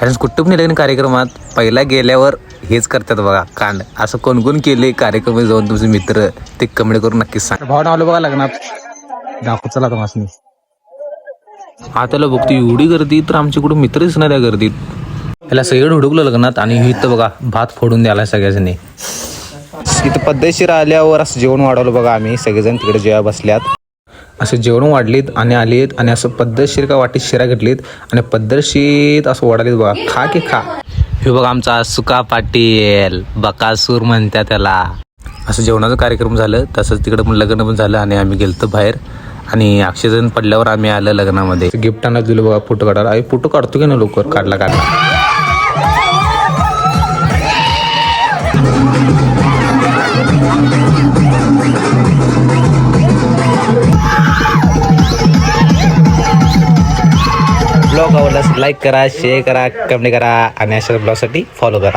कारण कुटुंब लग्न कार्यक्रमात पहिला गेल्यावर हेच करतात बघा कांड. असं कोण केले कार्यक्रम जाऊन तुमचे मित्र ते कमेंट करून नक्कीच सांग. भावना आलो बघा लग्नात दाखवत चला तुम्हाला. आता बघतो एवढी गर्दी तर आमच्याकडून मित्रच नाही त्या गर्दीत. त्याला सगळं हुडकलं लग्नात आणि इथं बघा भात फोडून द्यायला सगळ्यांनी. इथं पद्धतशीर आल्यावर असं जेवण वाढवलं बघा. आम्ही सगळेजण तिकडे जेव्हा बसल्यात असं जेवण वाढलीत आणि आलीत आणि असं पद्धतशीर का वाटीत शिरा घेतलीत आणि पद्धतशीर असं वाढलीत बघा. खा की खा. हे बघा आमचा सुका पाटील बकासूर म्हणत्या त्याला. असं जेवणाचं कार्यक्रम झालं तसंच तिकडं पण लग्न पण झालं आणि आम्ही गेलतो बाहेर आणि अक्षयजण पडल्यावर आम्ही आलं लग्नामध्ये. गिफ्ट आणत दिलं बघा फोटो काढायला. आम्ही फोटो काढतो की ना लवकर काढला. ब्लॉग आवडल्यास लाईक करा, शेअर करा, कमेंट करा आणि अशा ब्लॉगसाठी फॉलो करा.